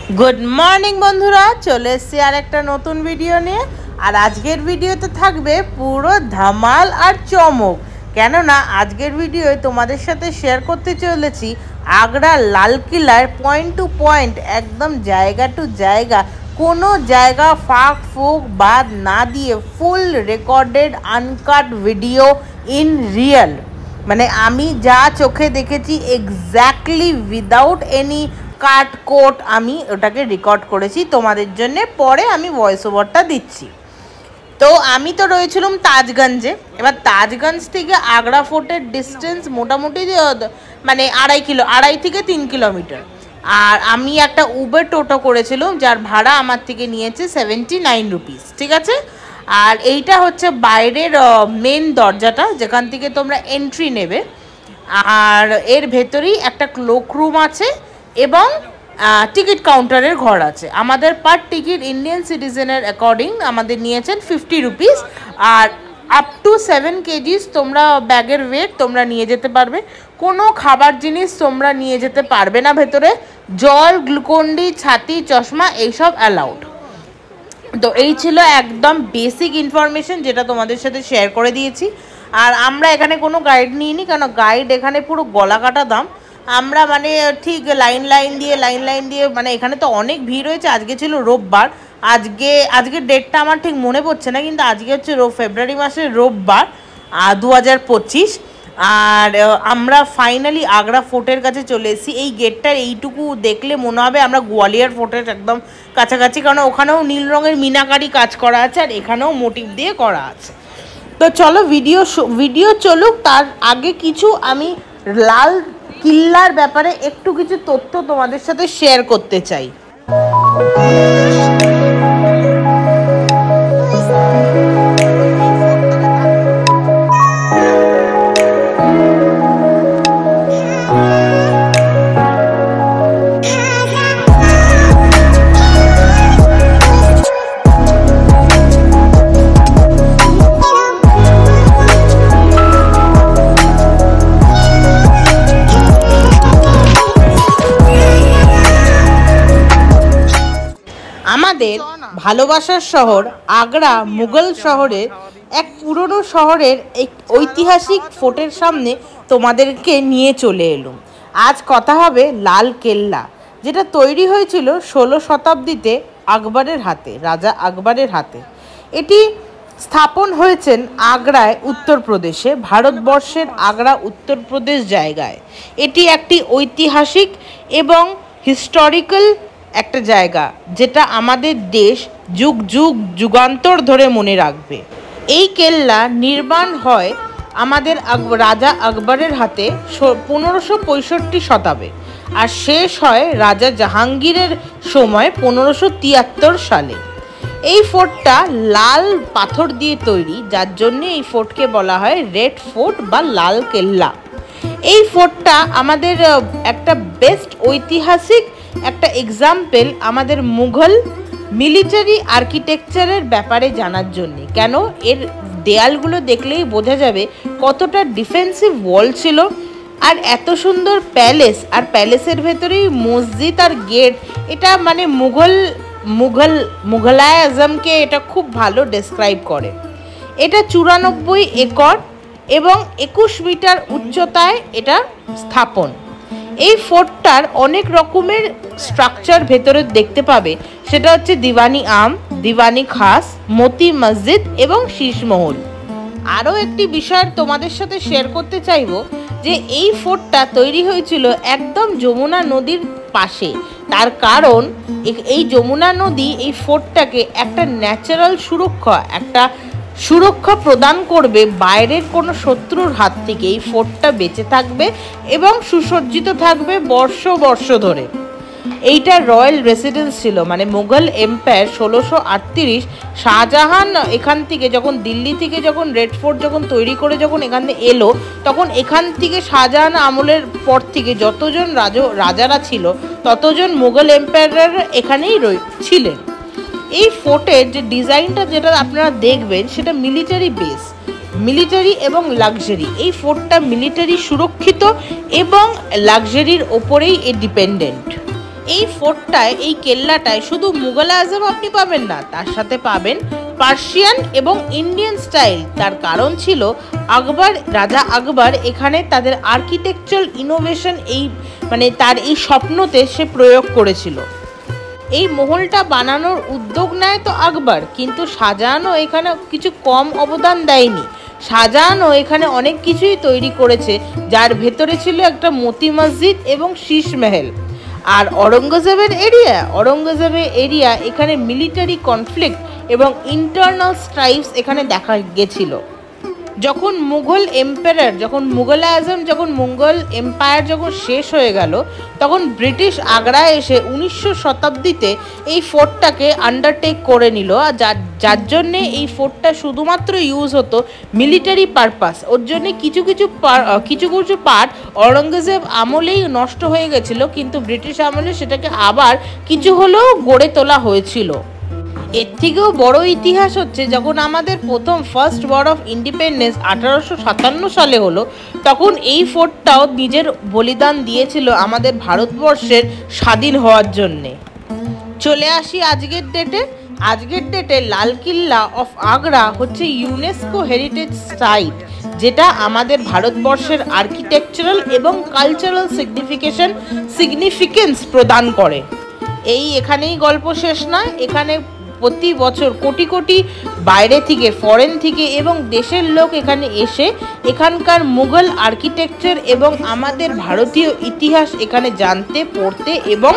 Good morning বন্ধুরা, চলে এসেছি আর একটা নতুন ভিডিও নিয়ে। আর আজকের ভিডিওতে থাকবে পুরো ধামাল আর চমক, কেননা আজকের ভিডিওয় তোমাদের সাথে শেয়ার করতে চলেছি আগ্রা লাল কিলার পয়েন্ট টু পয়েন্ট, একদম জায়গা টু জায়গা, কোনো জায়গা ফাঁক ফুক বাদ না দিয়ে full recorded uncut video in real. মানে আমি যা চোখে দেখেছি এক্স্যাক্টলি উইদাউট এনি কাট কোট আমি ওটাকে রেকর্ড করেছি তোমাদের জন্য। পরে আমি ভয়েস ওভারটা দিচ্ছি। তো আমি তো রয়েছিলাম তাজগঞ্জে। এবার তাজগঞ্জ থেকে আগ্রা ফোর্টের ডিস্টেন্স মোটামুটি মানে 2.5 থেকে 3 কিলোমিটার। আর আমি একটা উবের টোটো করেছিলাম, যার ভাড়া আমার থেকে নিয়েছে 79 রুপিস, ঠিক আছে। আর এইটা হচ্ছে বাইরের মেন দরজাটা, যেখান থেকে তোমরা এন্ট্রি নেবে। আর এর ভেতরেই একটা ক্লোক রুম আছে এবং টিকিট কাউন্টারের ঘর আছে। আমাদের পার টিকিট ইন্ডিয়ান সিটিজেনের অ্যাকর্ডিং আমাদের নিয়েছেন 50 রুপিস। আর আপ টু 7 কেজিস তোমরা ব্যাগের ওয়েট তোমরা নিয়ে যেতে পারবে। কোনো খাবার জিনিস তোমরা নিয়ে যেতে পারবে না ভেতরে। জল, গ্লুকন্ডি, ছাতি, চশমা এইসব অ্যালাউড। তো এই ছিল একদম বেসিক ইনফরমেশন, যেটা তোমাদের সাথে শেয়ার করে দিয়েছি। আর আমরা এখানে কোনো গাইড নিইনি, কারণ গাইড এখানে পুরো গলা কাটা দাম। আমরা মানে ঠিক লাইন দিয়ে মানে এখানে তো অনেক ভিড় হয়েছে। আজকে ছিল রোববার, আজকে ডেটটা আমার ঠিক মনে পড়ছে না, কিন্তু আজকে হচ্ছে ফেব্রুয়ারি মাসের রোববার 2025। আর আমরা ফাইনালি আগ্রা ফোর্টের কাছে চলে এসেছি। এই গেটটার এইটুকু দেখলে মনে হবে আমরা গোয়ালিয়র ফোর্টের একদম কাছাকাছি, কারণ ওখানেও নীল রঙের মিনাকারি কাজ করা আছে আর এখানেও মোটিভ দিয়ে করা আছে। তো চলো ভিডিও চলুক। তার আগে কিছু আমি লাল কিল্লার ব্যাপারে একটু কিছু তথ্য তোমাদের সাথে শেয়ার করতে চাই। আমাদের ভালোবাসার শহর আগ্রা মুঘল শহরের এক পুরনো শহরের এক ঐতিহাসিক ফোর্টের সামনে তোমাদেরকে নিয়ে চলে এলুম। আজ কথা হবে লাল কেল্লা, যেটা তৈরি হয়েছিল 16 শতাব্দীতে আকবরের হাতে, রাজা আকবরের হাতে। এটি স্থাপন হয়েছেন আগ্রায়, উত্তরপ্রদেশে, ভারতবর্ষের আগ্রা উত্তরপ্রদেশ জায়গায়। এটি একটি ঐতিহাসিক এবং হিস্টোরিক্যাল একটা জায়গা, যেটা আমাদের দেশ যুগান্তর ধরে মনে রাখবে। এই কেল্লা নির্মাণ হয় আমাদের রাজা আকবরের হাতে 1565 শতাব্দে, আর শেষ হয় রাজা জাহাঙ্গীরের সময় 1573 সালে। এই ফোর্টটা লাল পাথর দিয়ে তৈরি, যার জন্য এই ফোর্টকে বলা হয় রেড ফোর্ট বা লাল কেল্লা। এই ফোর্টটা আমাদের একটা বেস্ট ঐতিহাসিক একটা এক্সাম্পল আমাদের মুঘল মিলিটারি আর্কিটেকচারের ব্যাপারে জানার জন্য। কেন, এর দেয়ালগুলো দেখলেই বোঝা যাবে কতটা ডিফেন্সিভ ওয়াল ছিল। আর এত সুন্দর প্যালেস, আর প্যালেসের ভেতরেই মসজিদ আর গেট। এটা মানে মুঘলায় আজমকে এটা খুব ভালো ডেসক্রাইব করে। এটা 94 একর এবং 21 মিটার উচ্চতায় এটা স্থাপন। এই ফোর্টটার অনেক রকমের স্ট্রাকচার ভেতরে দেখতে পাবে। সেটা হচ্ছে দিওয়ানি আম, দিওয়ানি খাস, মতি মসজিদ এবং শীষমহল। আরও একটি বিষয় তোমাদের সাথে শেয়ার করতে চাইব, যে এই ফোর্টটা তৈরি হয়েছিল একদম যমুনা নদীর পাশে। তার কারণ এই যমুনা নদী এই ফোর্টটাকে একটা ন্যাচারাল সুরক্ষা প্রদান করবে। বাইরের কোনো শত্রুর হাত থেকে এই ফোর্টটা বেঁচে থাকবে এবং সুসজ্জিত থাকবে বর্ষ ধরে। এইটা রয়্যাল রেসিডেন্স ছিল, মানে মুঘল এম্পায়ার 1638 শাহজাহান এখান থেকে যখন দিল্লি থেকে যখন রেড ফোর্ট যখন তৈরি করে যখন এখানে এলো, তখন এখান থেকে শাহজাহান আমলের পর থেকে যতজন রাজারা ছিল ততজন মুঘল এম্পায়াররা এখানেই ছিলেন। এই ফোর্টের যে ডিজাইনটা যেটা আপনারা দেখবেন, সেটা মিলিটারি বেস, মিলিটারি এবং লাক্সারি। এই ফোর্টটা মিলিটারি সুরক্ষিত এবং লাক্সারির ওপরেই ডিপেন্ডেন্ট। এই ফোর্টটায়, এই কেল্লাটায় শুধু মুঘল আজম আপনি পাবেন না, তার সাথে পাবেন পার্সিয়ান এবং ইন্ডিয়ান স্টাইল। তার কারণ ছিল রাজা আকবর এখানে তাদের আর্কিটেকচারাল ইনোভেশন তার এই স্বপ্নতে সে প্রয়োগ করেছিল। এই মহলটা বানানোর উদ্যোগ নেয় তো আকবর, কিন্তু শাহজাহানও এখানে কিছু কম অবদান দেয়নি। শাহজাহানও এখানে অনেক কিছুই তৈরি করেছে, যার ভেতরে ছিল একটা মতি মসজিদ এবং শীষ মহল। আর ঔরঙ্গজেবের এরিয়া এখানে মিলিটারি কনফ্লিক্ট এবং ইন্টারনাল স্ট্রাইভস এখানে দেখা গেছিল। যখন মুঘল এম্পায়ার যখন শেষ হয়ে গেল, তখন ব্রিটিশ আগ্রায় এসে 1900 শতাব্দীতে এই ফোর্টটাকে আন্ডারটেক করে নিল। আর যার জন্যে এই ফোর্টটা শুধুমাত্র ইউজ হতো মিলিটারি পারপাস। ওর জন্যে কিছু কিছু পার্ট ঔরঙ্গজেব আমলেই নষ্ট হয়ে গেছিল, কিন্তু ব্রিটিশ আমলে সেটাকে আবার কিছু হলেও গড়ে তোলা হয়েছিল। এর থেকেও বড় ইতিহাস হচ্ছে, যখন আমাদের ফার্স্ট ওয়ার অফ ইন্ডিপেন্ডেন্স 1857 সালে হলো, তখন এই ফোর্টটাও নিজের বলিদান দিয়েছিল আমাদের ভারতবর্ষের স্বাধীন হওয়ার জন্যে। চলে আসি আজকের ডেটে লালকিল্লা অফ আগ্রা হচ্ছে ইউনেস্কো হেরিটেজ সাইট, যেটা আমাদের ভারতবর্ষের আর্কিটেকচারাল এবং কালচারাল সিগনিফিকেন্স প্রদান করে। এখানেই গল্প শেষ নয়। এখানে প্রতি বছর কোটি কোটি বাইরে থেকে, ফরেন থেকে এবং দেশের লোক এখানে এসে এখানকার মুঘল আর্কিটেকচার এবং আমাদের ভারতীয় ইতিহাস এখানে জানতে, পড়তে এবং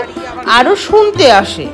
আরও শুনতে আসে।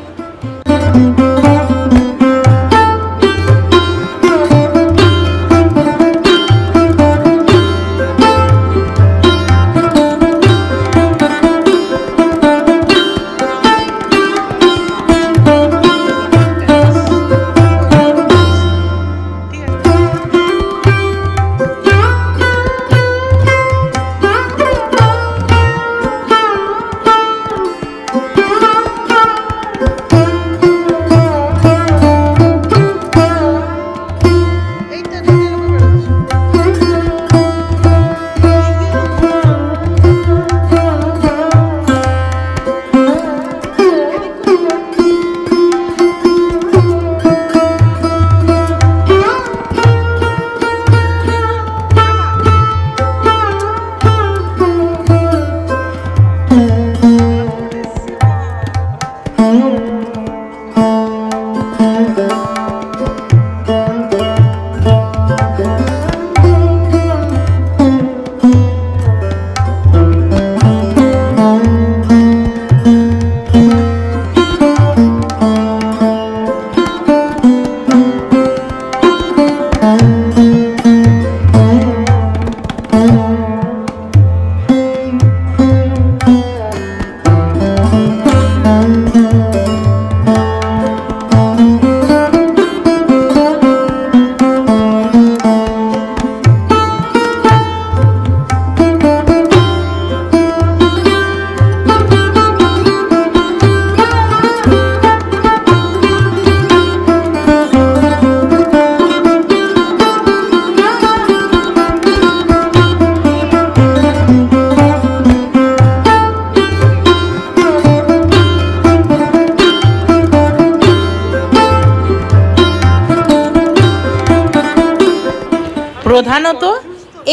প্রধানত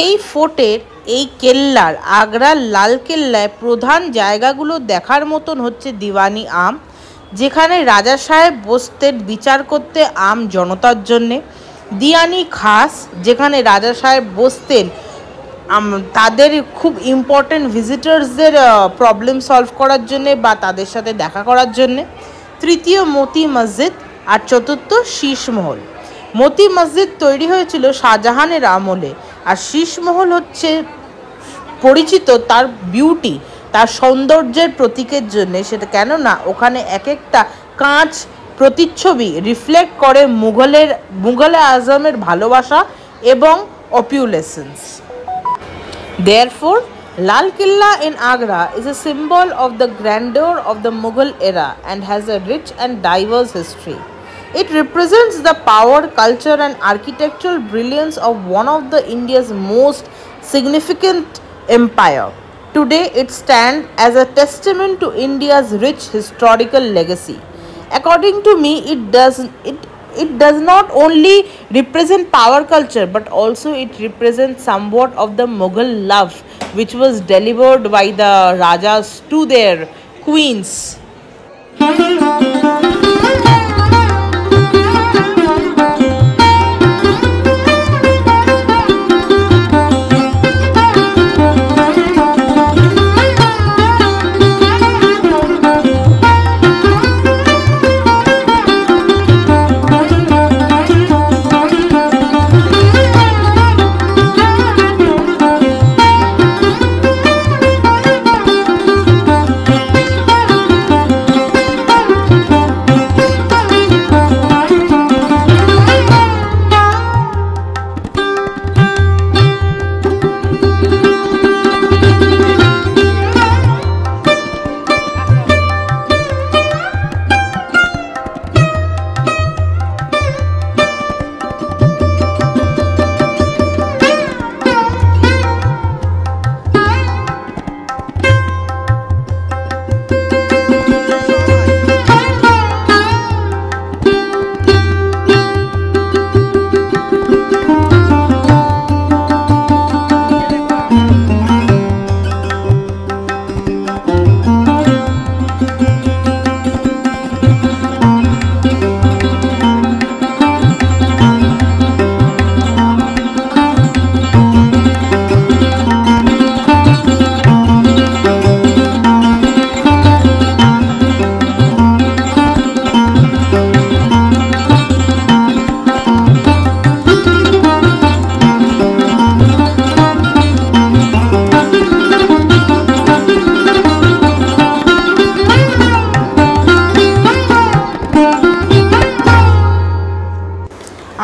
এই ফোর্টের, এই কেল্লার, আগ্রার লাল কেল্লায় প্রধান জায়গাগুলো দেখার মতন হচ্ছে দিওয়ানি আম, যেখানে রাজা সাহেব বসতেন বিচার করতে আম জনতার জন্যে। দিওয়ানি খাস, যেখানে রাজা সাহেব বসতেন তাদের খুব ইম্পর্টেন্ট ভিজিটার্সদের প্রবলেম সলভ করার জন্যে বা তাদের সাথে দেখা করার জন্যে। তৃতীয় মতি মসজিদ, আর চতুর্থ শীষ মহল। মতি মসজিদ তৈরি হয়েছিল শাহজাহানের আমলে, আর শীষ মহল হচ্ছে পরিচিত তার বিউটি, তার সৌন্দর্যের প্রতীকের জন্য। সেটা কেননা ওখানে এক একটা কাঁচ প্রতিচ্ছবি রিফ্লেক্ট করে মুঘলে আজমের ভালোবাসা এবং অপিউলেসেন্স। Therefore, Lal Killa in Agra is a symbol of the grandeur of the Mughal era and has a rich and diverse history. It represents the power, culture and architectural brilliance of one of the India's most significant empire. Today it stands as a testament to India's rich historical legacy. According to me, it does not only represent power culture but also it represents somewhat of the Mughal love which was delivered by the Rajas to their queens.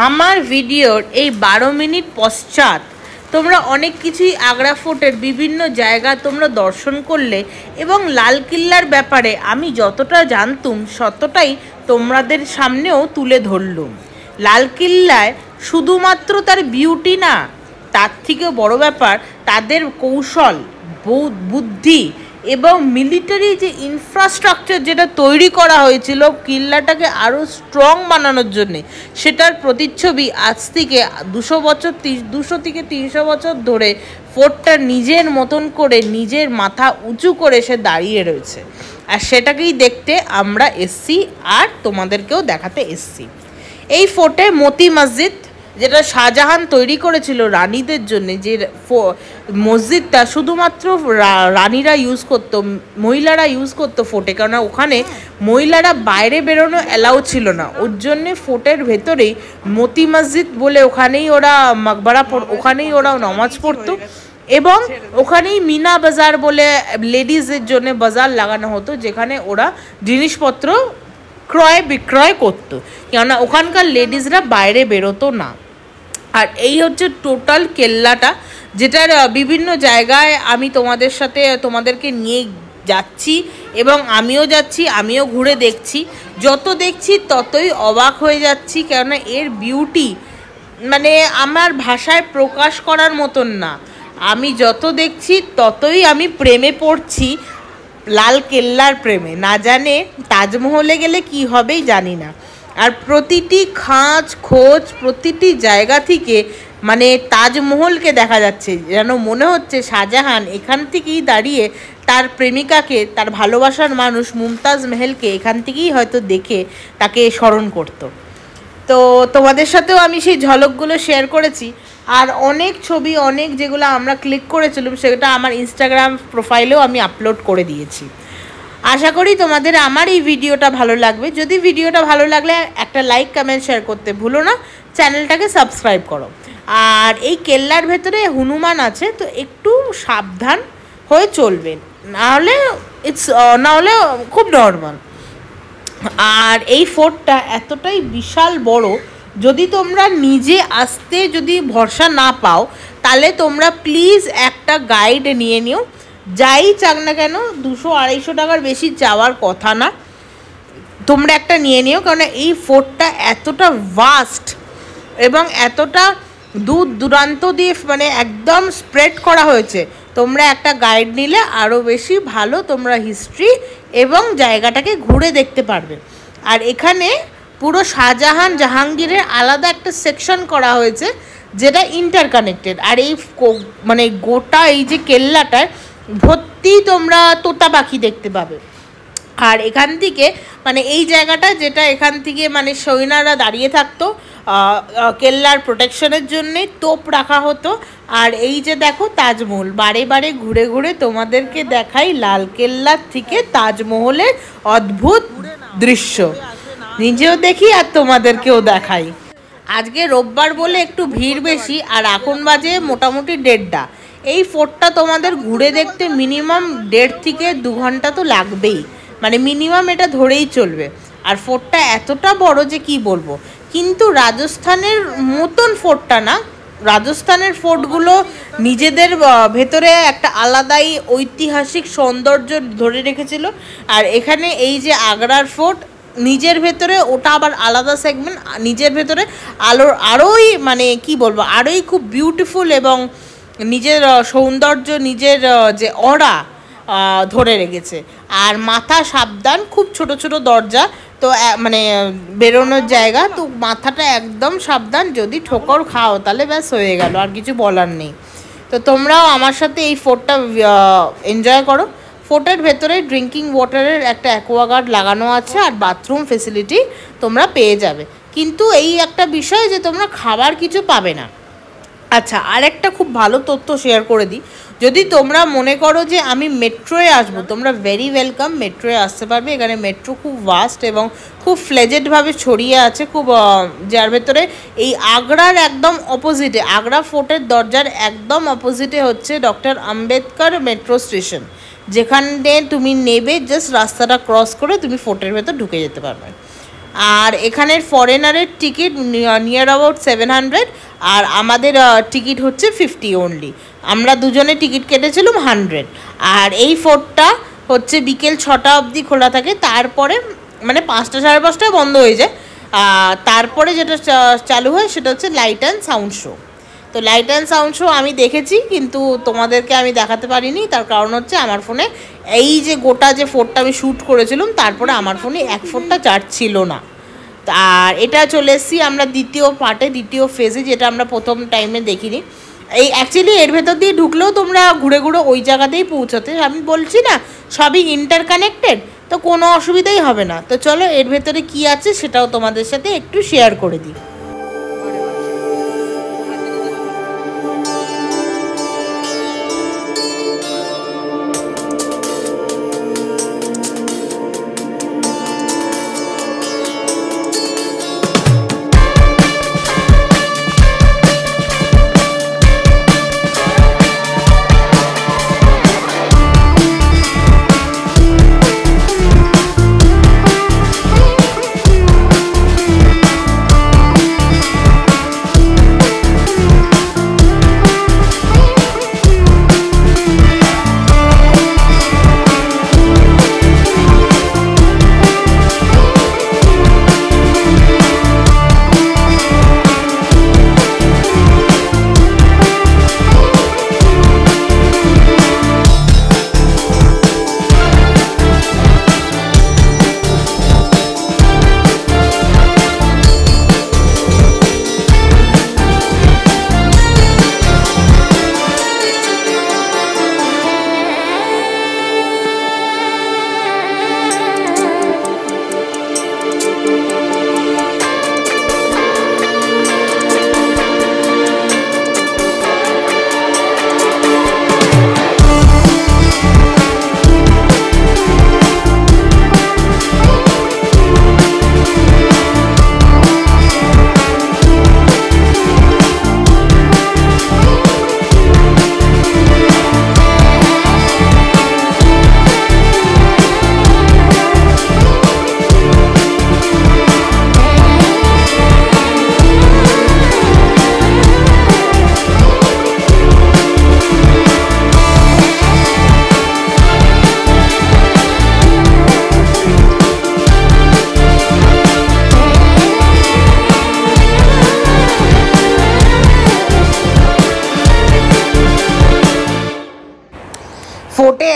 আমার ভিডিওর এই 12 minute পশ্চাৎ তোমরা অনেক কিছুই আগ্রা ফোর্টের বিভিন্ন জায়গা তোমরা দর্শন করলে এবং লাল কিল্লার ব্যাপারে আমি যতটা জানতুম ততটাই তোমাদের সামনেও তুলে ধরলুম। লাল কিল্লায় শুধুমাত্র তার বিউটি না, তার থেকেও বড় ব্যাপার তাদের কৌশল, বুদ্ধি এবং মিলিটারি যে ইনফ্রাস্ট্রাকচার যেটা তৈরি করা হয়েছিল কিল্লাটাকে আরও স্ট্রং বানানোর জন্যে, সেটার প্রতিচ্ছবি আজ থেকে 200 থেকে 300 বছর ধরে ফোর্টটা নিজের মতন করে নিজের মাথা উঁচু করে সে দাঁড়িয়ে রয়েছে। আর সেটাকেই দেখতে আমরা এসছি আর তোমাদেরকেও দেখাতে এসছি। এই ফোর্টে মতি মসজিদ যেটা শাহজাহান তৈরি করেছিল রানীদের জন্য, যে মসজিদটা শুধুমাত্র রানীরা ইউজ করতো, মহিলারা ইউজ করতো ফোর্টে, কারণ ওখানে মহিলারা বাইরে বেরোনো অ্যালাউ ছিল না। ওর জন্যে ফোর্টের ভেতরেই মতি মসজিদ বলে ওখানেই ওরা মাকবারা ওখানেই ওরা নামাজ পড়তো এবং ওখানেই মিনা বাজার বলে লেডিজের জন্য বাজার লাগানো হতো, যেখানে ওরা জিনিসপত্র ক্রয় বিক্রয় করতো, কেননা ওখানকার লেডিজরা বাইরে বেরোতো না। আর এই হচ্ছে টোটাল কেল্লাটা, যেটার বিভিন্ন জায়গায় আমি তোমাদেরকে নিয়ে যাচ্ছি এবং আমিও যাচ্ছি, আমিও ঘুরে দেখছি। যত দেখছি ততই অবাক হয়ে যাচ্ছি, কেননা এর বিউটি মানে আমার ভাষায় প্রকাশ করার মতন না। আমি যত দেখছি ততই আমি প্রেমে পড়ছি, লাল কেল্লার প্রেমে। না জানে তাজমহলে গেলে কি হবেই জানি না। আর প্রতিটি খাঁজ খোঁজ প্রতিটি জায়গা থেকে মানে তাজমহলকে দেখা যাচ্ছে, যেন মনে হচ্ছে শাহজাহান এখান থেকেই দাঁড়িয়ে তার প্রেমিকাকে, তার ভালোবাসার মানুষ মুমতাজ মহলকে এখান থেকেই হয়তো দেখে তাকে স্মরণ করত। তো তোমাদের সাথেও আমি সেই ঝলকগুলো শেয়ার করেছি। আর অনেক ছবি অনেক যেগুলো আমরা ক্লিক করেছিলাম সেটা আমার ইনস্টাগ্রাম প্রোফাইলেও আমি আপলোড করে দিয়েছি। আশা করি তোমাদের আমার এই ভিডিওটা ভালো লাগবে। যদি ভিডিওটা ভালো লাগলে একটা লাইক কমেন্ট শেয়ার করতে ভুলো না, চ্যানেলটাকে সাবস্ক্রাইব করো। আর এই কেল্লার ভেতরে হনুমান আছে, তো একটু সাবধান হয়ে চলবেন, নাহলে খুব নর্মাল। আর এই ফোর্টটা এতটাই বিশাল বড়, যদি তোমরা নিজে আসতে যদি ভরসা না পাও তাহলে তোমরা প্লিজ একটা গাইড নিয়ে নিও। যাই চাক না কেন 200-250 টাকার বেশি চাওয়ার কথা না, তোমরা একটা নিয়ে নিও, কারণ এই ফোর্টটা এতটা ভাস্ট এবং এতটা দূর দূরান্ত দিয়ে মানে একদম স্প্রেড করা হয়েছে। তোমরা একটা গাইড নিলে আরও বেশি ভালো তোমরা হিস্ট্রি এবং জায়গাটাকে ঘুরে দেখতে পারবে। আর এখানে পুরো শাহজাহান জাহাঙ্গীরের আলাদা একটা সেকশন করা হয়েছে যেটা ইন্টারকানেক্টেড। আর এই মানে গোটা এই যে কেল্লাটায় ভর্তি তোমরা তোতা পাখি দেখতে পাবে। আর এখান থেকে মানে এই জায়গাটা যেটা এখান থেকে মানে সৈন্যরা দাঁড়িয়ে থাকতো কেল্লার প্রোটেকশনের জন্যে, তোপ রাখা হতো। আর এই যে দেখো তাজমহল, বারে বারে ঘুরে ঘুরে তোমাদেরকে দেখাই লাল কেল্লার থেকে তাজমহলের অদ্ভুত দৃশ্য, নিজেও দেখি আর তোমাদেরকেও দেখাই। আজকে রোববার বলে একটু ভিড় বেশি, আর এখন বাজে মোটামুটি 1:30। এই ফোর্টটা তোমাদের ঘুরে দেখতে মিনিমাম 1.5 থেকে 2 ঘন্টা তো লাগবেই, মানে মিনিমাম এটা ধরেই চলবে। আর ফোর্টটা এতটা বড় যে কি বলবো, কিন্তু রাজস্থানের মতন ফোর্টটা না। রাজস্থানের ফোর্টগুলো নিজেদের ভেতরে একটা আলাদাই ঐতিহাসিক সৌন্দর্য ধরে রেখেছিল, আর এখানে এই যে আগ্রার ফোর্ট নিজের ভেতরে ওটা আবার আলাদা সেগমেন্ট, নিজের ভেতরে আরোই মানে কি বলবো, আরোই খুব বিউটিফুল এবং নিজের সৌন্দর্য, নিজের যে অরা ধরে রেখেছে। আর মাথা সাবধান, খুব ছোট ছোট দরজা, তো মানে বেরোনোর জায়গা, তো মাথাটা একদম সাবধান, যদি ঠোকর খাও তাহলে ব্যাস হয়ে গেল, আর কিছু বলার নেই। তো তোমরাও আমার সাথে এই ফোর্টটা এনজয় করো। ফোর্টের ভেতরে ড্রিঙ্কিং ওয়াটারের একটা অ্যাকোয়াগার্ড লাগানো আছে, আর বাথরুম ফেসিলিটি তোমরা পেয়ে যাবে, কিন্তু এই একটা বিষয় যে তোমরা খাবার কিছু পাবে না। আচ্ছা, আরেকটা খুব ভালো তথ্য শেয়ার করে দিই, যদি তোমরা মনে করো যে আমি মেট্রোয়ে আসবো, তোমরা ভেরি ওয়েলকাম, মেট্রোয়ে আসতে পারবে। এখানে মেট্রো খুব ভাস্ট এবং খুব ফ্লেজেডভাবে ছড়িয়ে আছে, খুব যার ভেতরে এই আগ্রার একদম অপোজিটে, আগ্রা ফোর্টের দরজার একদম অপোজিটে হচ্ছে ডক্টর আম্বেদকর মেট্রো স্টেশন, যেখানে তুমি নেবে, জাস্ট রাস্তাটা ক্রস করে তুমি ফোর্টের ভেতর ঢুকে যেতে পারবে। আর এখানের ফরেনারের টিকিট নিয়ার অ্যাবাউট 700, আর আমাদের টিকিট হচ্ছে 50 অনলি। আমরা দুজনে টিকিট কেটেছিলাম 100। আর এই ফোর্টটা হচ্ছে বিকেল 6টা অবধি খোলা থাকে, তারপরে মানে 5টা 5:30টায় বন্ধ হয়ে যায়। তারপরে যেটা চালু হয় সেটা হচ্ছে লাইট অ্যান্ড সাউন্ড শো। তো লাইট অ্যান্ড সাউন্ড শো আমি দেখেছি, কিন্তু তোমাদেরকে আমি দেখাতে পারিনি, তার কারণ হচ্ছে আমার ফোনে এই যে গোটা যে ফোর্টটা আমি শ্যুট করেছিলাম, তারপরে আমার ফোনে 1 ফোর্টটা চার্জ ছিল না। আর এটা চলে এসেছি আমরা দ্বিতীয় পার্টে, দ্বিতীয় ফেজে, যেটা আমরা প্রথম টাইমে দেখিনি। এই অ্যাকচুয়ালি এর ভেতর দিয়ে ঢুকলেও তোমরা ঘুরে ঘুরে ওই জায়গাতেই পৌঁছাতে, আমি বলছি না সবই ইন্টারকানেক্টেড, তো কোনো অসুবিধাই হবে না। তো চলো এর ভেতরে কি আছে সেটাও তোমাদের সাথে একটু শেয়ার করে দিই।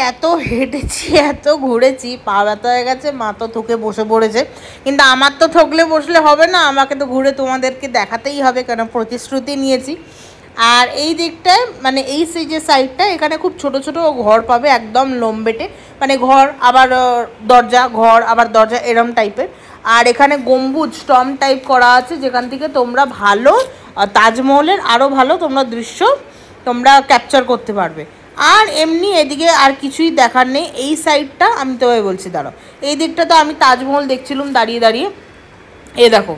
এত হেঁটেছি, এত ঘুরেছি, পা ব্যথা হয়ে গেছে, মা তো থকে বসে পড়েছে। কিন্তু আমার তো থকলে বসলে হবে না, আমাকে তো ঘুরে তোমাদেরকে দেখাতেই হবে, কেন প্রতিশ্রুতি নিয়েছি। আর এই দিকটায় মানে এই যে সাইডটা, এখানে খুব ছোট ছোট ঘর পাবে, একদম লম্বেটে, মানে ঘর আবার দরজা, ঘর আবার দরজা, এরম টাইপের। আর এখানে গম্বুজ স্টম টাইপ করা আছে, যেখান থেকে তোমরা ভালো তাজমহলের আরও ভালো তোমরা দৃশ্য তোমরা ক্যাপচার করতে পারবে। আর এমনি এদিকে আর কিছুই দেখার নেই। এই সাইডটা আমি তোমায় বলছি, দাঁড়াও, এই দিকটা তো আমি তাজমহল দেখছিলাম দাঁড়িয়ে দাঁড়িয়ে, এ দেখো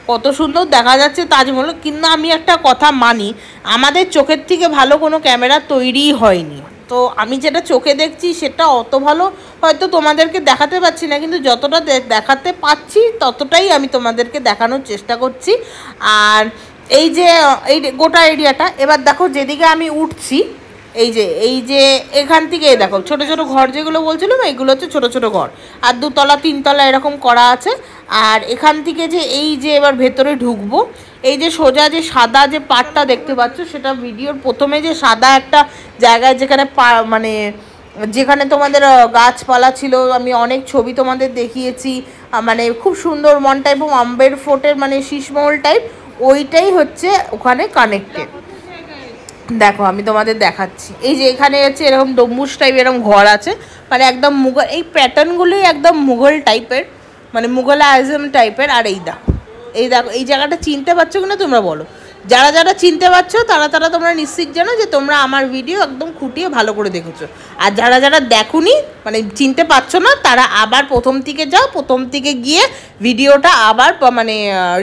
কত সুন্দর দেখা যাচ্ছে তাজমহল। কিন্তু আমি একটা কথা মানি, আমাদের চোখের থেকে ভালো কোনো ক্যামেরা তৈরিই হয়নি। তো আমি যেটা চোখে দেখছি সেটা অত ভালো হয়তো তোমাদেরকে দেখাতে পাচ্ছি না, কিন্তু যতটা দেখাতে পাচ্ছি ততটাই আমি তোমাদেরকে দেখানোর চেষ্টা করছি। আর এই গোটা এরিয়াটা, এবার দেখো যেদিকে আমি উঠছি, এই যে এখান থেকে দেখো ছোট ছোট ঘর যেগুলো বলছিলাম, এইগুলো হচ্ছে ছোট ছোট ঘর, আর 2 তলা 3 তলা এরকম করা আছে। আর এখান থেকে যে এবার ভেতরে ঢুকবো, এই যে সোজা যে সাদা যে পাটটা দেখতে পাচ্ছ, সেটা ভিডিওর প্রথমে যে সাদা একটা জায়গায় যেখানে মানে যেখানে তোমাদের গাছপালা ছিল, আমি অনেক ছবি তোমাদের দেখিয়েছি, মানে খুব সুন্দর মন টাইপ, এবং আম্বের ফোর্টের মানে শীষমহল টাইপ, ওইটাই হচ্ছে ওখানে কানেক্টেড। দেখো আমি তোমাদের দেখাচ্ছি, এই যে এখানে হচ্ছে এরকম ডম্বুজ টাইপ এরকম ঘর আছে, মানে একদম মুঘল, এই প্যাটার্নগুলোই একদম মুঘল টাইপের, মানে মুঘল আজম টাইপের। আর এই দেখো এই জায়গাটা চিনতে পারছো কিনা তোমরা বলো? যারা যারা চিনতে পারছো তারা তোমরা নিশ্চিত জানো যে তোমরা আমার ভিডিও একদম খুঁটিয়ে ভালো করে দেখেছো। আর যারা যারা দেখোনি, মানে চিনতে পারছো না, তারা আবার প্রথম থেকে যাও, প্রথম থেকে গিয়ে ভিডিওটা আবার মানে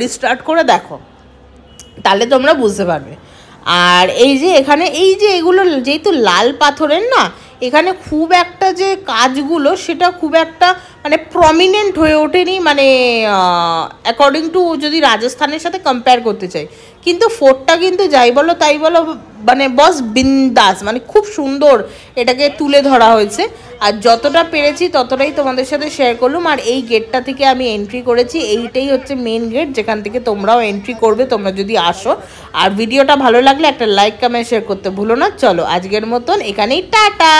রিস্টার্ট করে দেখো, তাহলে তোমরা বুঝতে পারবে। আর এই যে এখানে এগুলো যেহেতু লাল পাথরের না, এখানে খুব একটা যে কাজগুলো সেটা খুব একটা মানে প্রমিনেন্ট হয়ে ওঠেনি, মানে অ্যাকর্ডিং টু যদি রাজস্থানের সাথে কম্পেয়ার করতে চাই। কিন্তু ফোর্টটা কিন্তু যাই বলো তাই বলো, মানে বস বিন্দাস, মানে খুব সুন্দর এটাকে তুলে ধরা হয়েছে। আর যতটা পেরেছি ততটাই তোমাদের সাথে শেয়ার করলাম। আর এই গেটটা থেকে আমি এন্ট্রি করেছি, এইটাই হচ্ছে মেন গেট, যেখান থেকে তোমরাও এন্ট্রি করবে তোমরা যদি আসো। আর ভিডিওটা ভালো লাগলে একটা লাইক কমেন্ট শেয়ার করতে ভুলো না। চলো আজকের মতন এখানেই টাটা।